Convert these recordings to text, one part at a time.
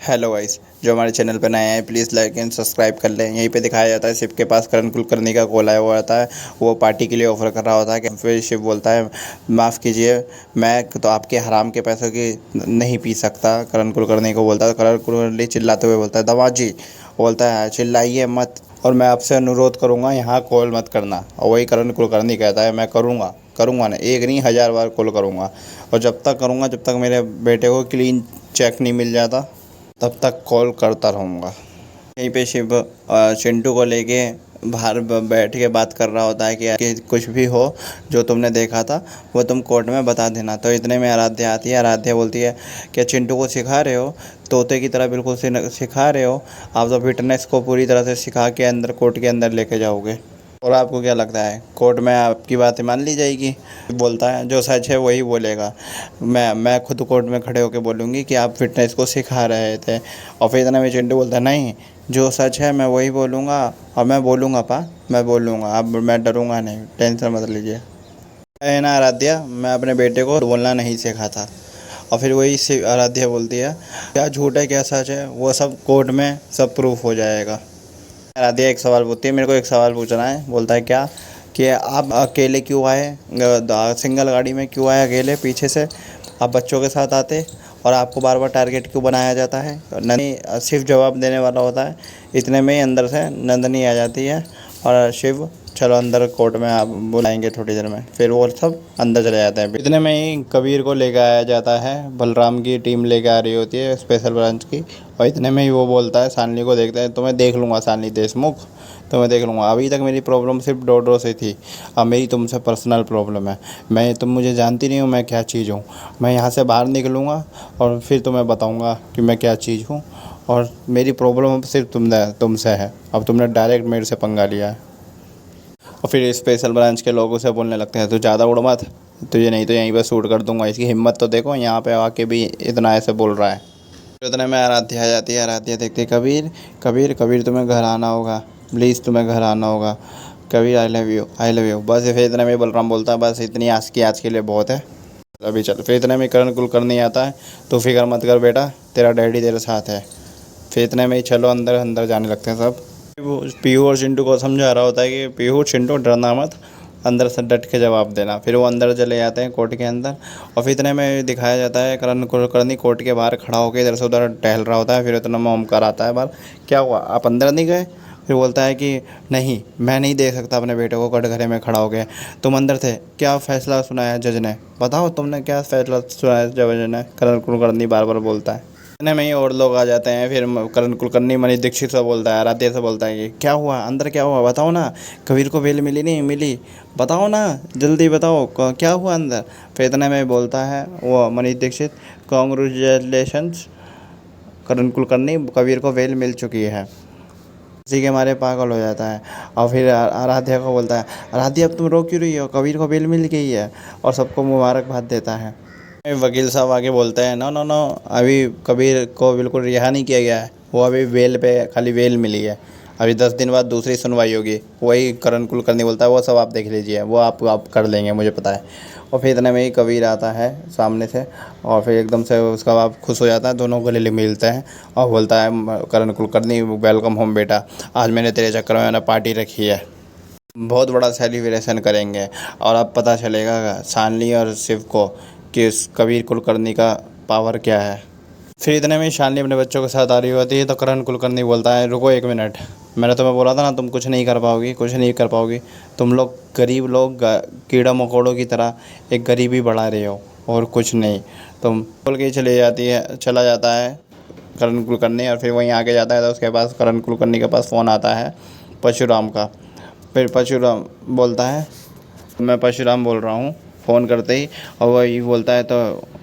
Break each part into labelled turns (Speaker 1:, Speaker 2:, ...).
Speaker 1: Hello guys, जो हमारे channel पर नए हैं प्लीज़ लाइक एंड सब्सक्राइब कर लें। यहीं पे दिखाया जाता है शिव के पास करण कुलकर्णी का कॉल आया हुआ आता है। वो पार्टी के लिए ऑफ़र कर रहा होता है कि फिर शिव बोलता है माफ़ कीजिए, मैं तो आपके हराम के पैसों की नहीं पी सकता। करण कुलकर्णी को बोलता है, करण कुलकर्णी चिल्लाते हुए बोलता है दमाजी, बोलता है चिल्लाइए मत और मैं आपसे अनुरोध करूँगा यहाँ कॉल मत करना। और वही करण कुलकर्णी कहता है मैं करूँगा ना, एक नहीं 1000 बार कॉल करूँगा और जब तक करूँगा जब तक मेरे बेटे को क्लीन चेक नहीं मिल जाता तब तक कॉल करता रहूँगा। यहीं पे शिव चिंटू को लेके बाहर बैठ के बात कर रहा होता है कि कुछ भी हो जो तुमने देखा था वो तुम कोर्ट में बता देना। तो इतने में आराध्या आती है। आराध्या बोलती है कि चिंटू को सिखा रहे हो, तोते की तरह बिल्कुल सिखा रहे हो। आप तो फिटनेस को पूरी तरह से सिखा के अंदर कोर्ट के अंदर लेके जाओगे और आपको क्या लगता है कोर्ट में आपकी बातें मान ली जाएगी? बोलता है जो सच है वही बोलेगा। मैं खुद कोर्ट में खड़े होकर बोलूँगी कि आप फिटनेस को सिखा रहे थे। और फिर इतना में चिंटू बोलता है नहीं, जो सच है मैं वही बोलूँगा और मैं बोलूँगा मैं बोलूँगा। अब मैं डरूँगा नहीं, टेंशन मत लीजिए। है ना आराध्या, मैं अपने बेटे को बोलना नहीं सीखा था। और फिर वही से आराध्या बोलती है क्या झूठ है क्या सच है वो सब कोर्ट में सब प्रूफ हो जाएगा। आराध्या एक सवाल पूछती है, मेरे को एक सवाल पूछना है। बोलता है क्या कि आप अकेले क्यों आए, सिंगल गाड़ी में क्यों आए अकेले पीछे से? आप बच्चों के साथ आते और आपको बार बार टारगेट क्यों बनाया जाता है? नंदनी सिर्फ जवाब देने वाला होता है। इतने में ही अंदर से नंदनी आ जाती है और शिव चलो अंदर कोर्ट में आप बुलाएंगे थोड़ी देर में। फिर वो सब अंदर चले जाते हैं। इतने में ही कबीर को लेकर आया जाता है। बलराम की टीम लेकर आ रही होती है स्पेशल ब्रांच की। और इतने में ही वो बोलता है, शालिनी को देखता है, तुम्हें देख लूँगा शालिनी देशमुख, तुम्हें देख लूँगा। अभी तक मेरी प्रॉब्लम सिर्फ डॉडो से थी, अब मेरी तुमसे पर्सनल प्रॉब्लम है। तुम मुझे जानती नहीं हो मैं क्या चीज़ हूँ। मैं यहाँ से बाहर निकलूँगा और फिर तुम्हें बताऊँगा कि मैं क्या चीज़ हूँ। और मेरी प्रॉब्लम सिर्फ तुमसे है। अब तुमने डायरेक्ट मेरे से पंगा लिया है। और फिर स्पेशल ब्रांच के लोगों से बोलने लगते हैं, तो ज़्यादा उड़ मत, तुझे नहीं तो यहीं पर शूट कर दूंगा। इसकी हिम्मत तो देखो, यहाँ पे आके भी इतना ऐसे बोल रहा है। फिर उतने में आराध्या आ जाती है। आराध्या देखती है कबीर कबीर कबीर तुम्हें घर आना होगा, प्लीज़ तुम्हें घर आना होगा। Kabir I love you I love you. बस फिर इतने में बलराम बोलता है बस इतनी आज के लिए बहुत है, अभी चल। फिर इतने में करण कुलकर्णी आता है, तो फिक्र मत कर बेटा, तेरा डैडी तेरे साथ है। फिर इतने में ही चलो अंदर अंदर जाने लगते हैं सब। वो पीहू और चिंटू को समझा रहा होता है कि पीहू चिंटू डरना मत, अंदर से डट के जवाब देना। फिर वो अंदर चले जाते हैं कोर्ट के अंदर। और फिर इतने में दिखाया जाता है करण कुलकर्णी कोर्ट के बाहर खड़ा होकर इधर से उधर टहल रहा होता है। फिर इतना में ओमकार आता है बाहर, क्या हुआ आप अंदर नहीं गए? फिर बोलता है कि नहीं, मैं नहीं देख सकता अपने बेटे को कटघरे में खड़ा हो गया। तुम अंदर थे, क्या फ़ैसला सुनाया जज ने? बताओ तुमने क्या फ़ैसला सुनाया जज ने? करण कुलकर्णी बार बार बोलता है। इतने में ही और लोग आ जाते हैं। फिर करण कुलकर्णी मनीष दीक्षित से बोलता है, आराध्या से बोलता है कि क्या हुआ अंदर, क्या हुआ बताओ ना, कबीर को बेल मिली नहीं मिली, बताओ ना जल्दी बताओ क्या हुआ अंदर। फिर इतने में बोलता है वो मनीष दीक्षित, कॉन्ग्रेचुलेशंस करण कुलकर्णी, कबीर को बेल मिल चुकी है। इसी के मारे पागल हो जाता है। और फिर आराध्या को बोलता है, आराध्या अब तुम रो क्यों रही हो, कबीर को बेल मिल गई है। और सबको मुबारकबाद देता है। वकील साहब आके बोलते हैं नो नो नो, अभी कबीर को बिल्कुल रिहा नहीं किया गया है, वो अभी बेल पे खाली बेल मिली है। अभी 10 दिन बाद दूसरी सुनवाई होगी। वही करण कुलकर्णी बोलता है वो सब आप देख लीजिए, वो आप कर लेंगे मुझे पता है। और फिर इतने में ही कबीर आता है सामने से और फिर एकदम से उसका बाप खुश हो जाता है, दोनों गले मिलते हैं और बोलता है करण कुलकर्णी वेलकम होम बेटा, आज मैंने तेरे चक्कर में मैंने पार्टी रखी है, बहुत बड़ा सेलिब्रेशन करेंगे और अब पता चलेगा शालिनी और शिव को कि इस कबीर कुलकर्णी का पावर क्या है। फिर इतने में शालिनी अपने बच्चों के साथ आ रही होती है। तो करण कुलकर्णी बोलता है रुको 1 मिनट, मैंने तुम्हें बोला था ना तुम कुछ नहीं कर पाओगी, कुछ नहीं कर पाओगी। तुम लोग गरीब लोग कीड़ा मकोड़ों की तरह एक गरीबी बढ़ा रहे हो और कुछ नहीं। तुम बोल के चला जाता है करण कुलकर्णी। और फिर वहीं आके जाता है तो उसके पास करण कुलकर्णी के पास फ़ोन आता है परशुराम का। फिर परशुराम बोलता है मैं परशुराम बोल रहा हूँ, फ़ोन करते ही। और वही बोलता है तो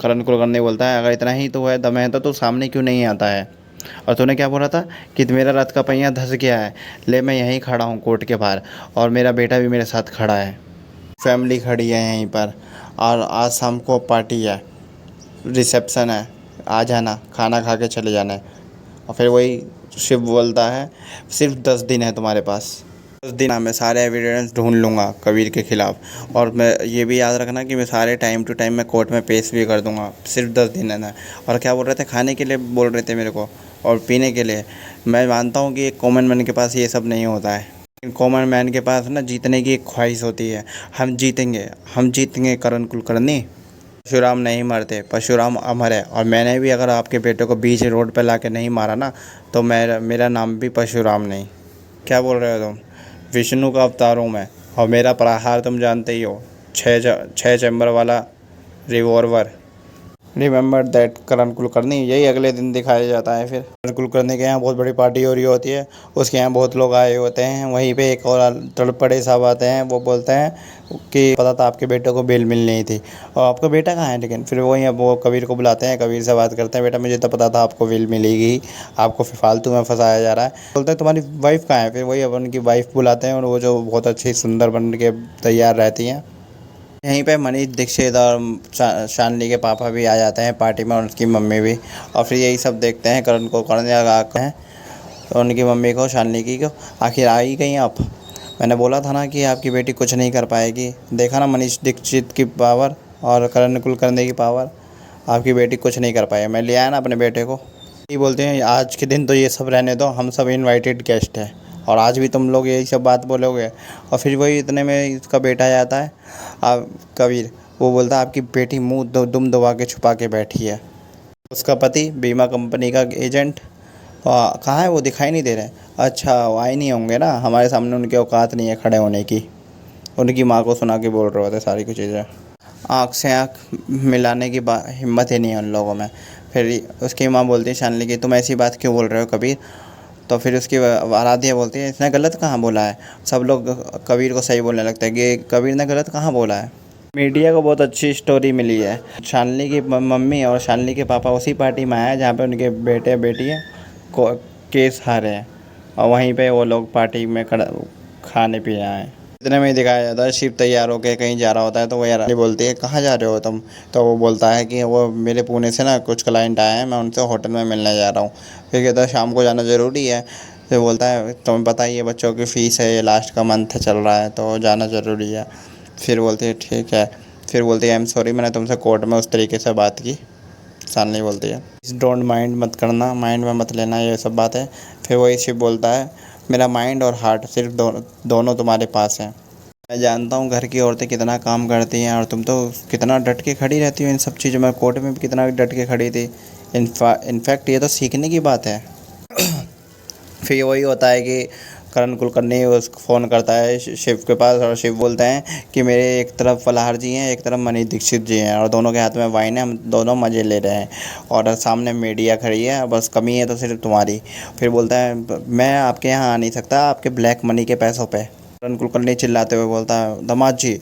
Speaker 1: करण कुलकर्णी बोलता है अगर इतना ही तो है दम है तो तू सामने क्यों नहीं आता है? और तूने क्या बोला था कि मेरा रथ का पहिया धंस गया है, ले मैं यहीं खड़ा हूँ कोर्ट के बाहर और मेरा बेटा भी मेरे साथ खड़ा है, फैमिली खड़ी है यहीं पर और आज शाम को पार्टी है, रिसेप्शन है, आ जाना, खाना खा के चले जाना है। और फिर वही शिव बोलता है सिर्फ 10 दिन है तुम्हारे पास, 10 दिन मैं सारे एविडेंस ढूंढ लूँगा कबीर के ख़िलाफ़। और मैं ये भी याद रखना कि मैं सारे टाइम टू टाइम मैं कोर्ट में पेश भी कर दूँगा, सिर्फ 10 दिन है ना। और क्या बोल रहे थे, खाने के लिए बोल रहे थे मेरे को, और पीने के लिए। मैं मानता हूँ कि एक कॉमन मैन के पास ये सब नहीं होता है। कॉमन मैन के पास ना जीतने की एक ख्वाहिश होती है। हम जीतेंगे करण कुलकर्णी। परशुराम नहीं मरते, परशुराम अमर है। और मैंने भी अगर आपके बेटे को बीच रोड पे लाके नहीं मारा ना, तो मेरा नाम भी परशुराम नहीं। क्या बोल रहे हो तुम? विष्णु का अवतार हूँ मैं। और मेरा प्रहार तुम जानते ही हो, छः चैम्बर वाला रिवॉल्वर। रिमेंबर दैट करण कुलकर्णी। यही अगले दिन दिखाया जाता है। फिर करण कुलकर्णी के यहाँ बहुत बड़ी पार्टी हो रही होती है, उसके यहाँ बहुत लोग आए होते हैं। वहीं पे एक और तड़पड़े साहब आते हैं, वो बोलते हैं कि पता था आपके बेटे को बेल मिलनी ही थी, और आपका बेटा कहाँ है? लेकिन फिर वहीं अब वो कबीर को बुलाते हैं, कबीर से बात करते हैं, बेटा मुझे तो पता था आपको बेल मिलेगी, आपको फिर फालतू में फंसाया जा रहा है। बोलते हैं तुम्हारी वाइफ कहाँ है? फिर वही अब उनकी वाइफ बुलाते हैं, और वो जो बहुत अच्छी सुंदर बन के तैयार रहती हैं। यहीं पे मनीष दीक्षित और शानली के पापा भी आ जाते हैं पार्टी में, और उसकी मम्मी भी। और फिर यही सब देखते हैं करण हैं, तो उनकी मम्मी को, शानली की को, आखिर आ ही गई आप। मैंने बोला था ना कि आपकी बेटी कुछ नहीं कर पाएगी। देखा ना मनीष दीक्षित की पावर और करण कुलकर्णी की पावर। आपकी बेटी कुछ नहीं कर पाई। मैं ले आया ना अपने बेटे को। ये बोलते हैं आज के दिन तो ये सब रहने दो, हम सब इनवाइटेड गेस्ट हैं, और आज भी तुम लोग यही सब बात बोलोगे। और फिर वही इतने में इसका बेटा जाता है, आप कबीर। वो बोलता है आपकी बेटी मुंह दुम दबा के छुपा के बैठी है। उसका पति बीमा कंपनी का एजेंट कहाँ है? वो दिखाई नहीं दे रहे। अच्छा, वो आए नहीं होंगे ना, हमारे सामने उनकी औकात नहीं है खड़े होने की। उनकी माँ को सुना के बोल रहे होते सारी कुछ चीज़ें। आँख से आँख मिलाने की हिम्मत ही नहीं है उन लोगों में। फिर उसकी माँ बोलती है शानली की, तुम ऐसी बात क्यों बोल रहे हो कबीर? तो फिर उसकी आराध्या बोलती है इसने गलत कहाँ बोला है। सब लोग कबीर को सही बोलने लगते हैं कि कबीर ने गलत कहाँ बोला है। मीडिया को बहुत अच्छी स्टोरी मिली है। शानली की मम्मी और शानली के पापा उसी पार्टी में आए हैं जहाँ पे उनके बेटे बेटियाँ को केस हारे हैं, और वहीं पे वो लोग पार्टी में खाने पीने आए हैं। इतने में ही दिखाया जाता है शिव तैयार होकर कहीं जा रहा होता है, तो वो यार बोलती है कहाँ जा रहे हो तुम? तो वो बोलता है कि वो मेरे पुणे से ना कुछ क्लाइंट आए हैं, मैं उनसे होटल में मिलने जा रहा हूँ। फिर कहता है शाम को जाना ज़रूरी है। फिर बोलता है तुम्हें पता ही है बच्चों की फ़ीस है, ये लास्ट का मंथ चल रहा है, तो जाना ज़रूरी है। फिर बोलती है ठीक है। फिर बोलती है आई एम सॉरी, मैंने तुमसे कोर्ट में उस तरीके से बात की। शानली बोलती है डोंट माइंड, मत करना, माइंड में मत लेना, ये सब बात है। फिर वही शिव बोलता है मेरा माइंड और हार्ट सिर्फ दोनों तुम्हारे पास हैं। मैं जानता हूँ घर की औरतें कितना काम करती हैं, और तुम तो कितना डट के खड़ी रहती हो इन सब चीज़ों में। कोर्ट में भी कितना डट के खड़ी थी। इनफैक्ट ये तो सीखने की बात है। फिर वही होता है कि करण कुलकर्णी उसको फ़ोन करता है शिव के पास, और शिव बोलते हैं कि मेरे एक तरफ फलाहार जी हैं, एक तरफ मनीष दीक्षित जी हैं, और दोनों के हाथ में वाइन है, हम दोनों मज़े ले रहे हैं, और सामने मीडिया खड़ी है, बस कमी है तो सिर्फ तुम्हारी। फिर बोलता है मैं आपके यहाँ आ नहीं सकता आपके ब्लैक मनी के पैसों पे। करण कुलकर्णी चिल्लाते हुए बोलता है दामाद जी।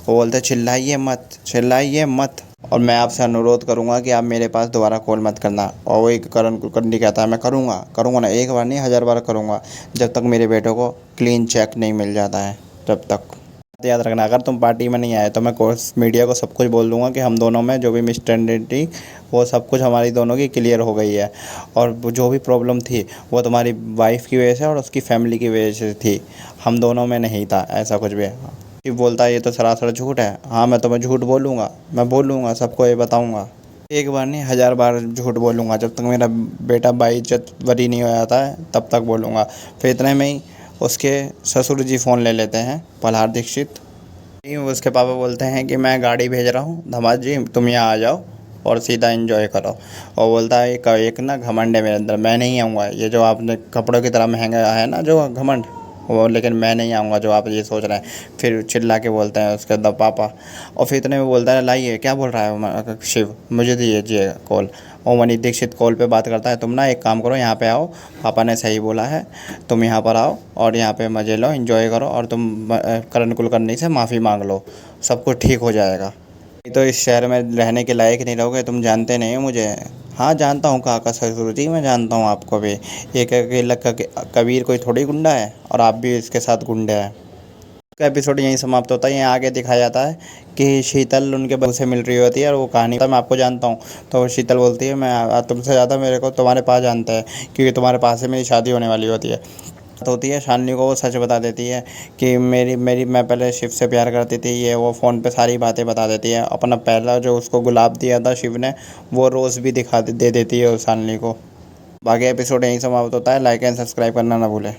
Speaker 1: वो बोलते चिल्लाइए मत, चिल्लाइए मत, और मैं आपसे अनुरोध करूंगा कि आप मेरे पास दोबारा कॉल मत करना। और वही करण कुलकर्णी कहता है मैं करूंगा ना, एक बार नहीं 1000 बार करूंगा, जब तक मेरे बेटे को क्लीन चेक नहीं मिल जाता है तब तक। याद रखना अगर तुम पार्टी में नहीं आए तो मैं मीडिया को सब कुछ बोल दूंगा कि हम दोनों में जो भी मिसअंडरस्टैंडिंग थी वो सब कुछ हमारी दोनों की क्लियर हो गई है, और जो भी प्रॉब्लम थी वो तुम्हारी वाइफ की वजह से और उसकी फैमिली की वजह से थी, हम दोनों में नहीं था ऐसा कुछ भी। शिव बोलता है ये तो सरासर झूठ है। हाँ मैं तुम्हें झूठ बोलूँगा, मैं बोलूँगा, सबको ये बताऊँगा, एक बार नहीं 1000 बार झूठ बोलूँगा, जब तक मेरा बेटा बाइज्जत बरी नहीं हो जाता है तब तक बोलूँगा। फिर इतने में ही उसके ससुर जी फ़ोन ले लेते हैं, प्रहलाद दीक्षित। उसके पापा बोलते हैं कि मैं गाड़ी भेज रहा हूँ धमाद जी, तुम यहाँ आ जाओ और सीधा एंजॉय करो। और बोलता है एक ना घमंड है मेरे अंदर, मैं नहीं आऊँगा, ये जो आपने कपड़ों की तरह महंगा है ना जो घमंड वो, लेकिन मैं नहीं आऊँगा जो आप ये सोच रहे हैं। फिर चिल्ला के बोलते हैं उसके पापा। और फिर इतने में बोलता है लाइए क्या बोल रहा है शिव, मुझे दीजिए कॉल। और मनीष दीक्षित कॉल पे बात करता है तुम ना एक काम करो यहाँ पे आओ, पापा ने सही बोला है, तुम यहाँ पर आओ और यहाँ पे मज़े लो, एंजॉय करो, और तुम करण कुलकर्णी से माफ़ी मांग लो, सब कुछ ठीक हो जाएगा। तो इस शहर में रहने के लायक नहीं रहोगे, तुम जानते नहीं हो मुझे। हाँ जानता हूँ काका ससुर जी, मैं जानता हूँ आपको भी। एक अकेला कबीर कोई थोड़ी गुंडा है, और आप भी इसके साथ गुंडे हैं। का एपिसोड यहीं समाप्त होता है। यहाँ आगे दिखाया जाता है कि शीतल उनके बहू से मिल रही होती है, और वो कहानी मैं आपको जानता हूँ। तो शीतल बोलती है मैं तुमसे ज़्यादा मेरे को तुम्हारे पास जानता है, क्योंकि तुम्हारे पास से मेरी शादी होने वाली होती है। होती है शालिनी को वो सच बता देती है कि मेरी मेरी मैं पहले शिव से प्यार करती थी, ये वो फ़ोन पे सारी बातें बता देती है। अपना पहला जो उसको गुलाब दिया था शिव ने, वो रोज़ भी दे देती है उस शालिनी को। बाकी एपिसोड यहीं समाप्त होता है। लाइक एंड सब्सक्राइब करना ना भूलें।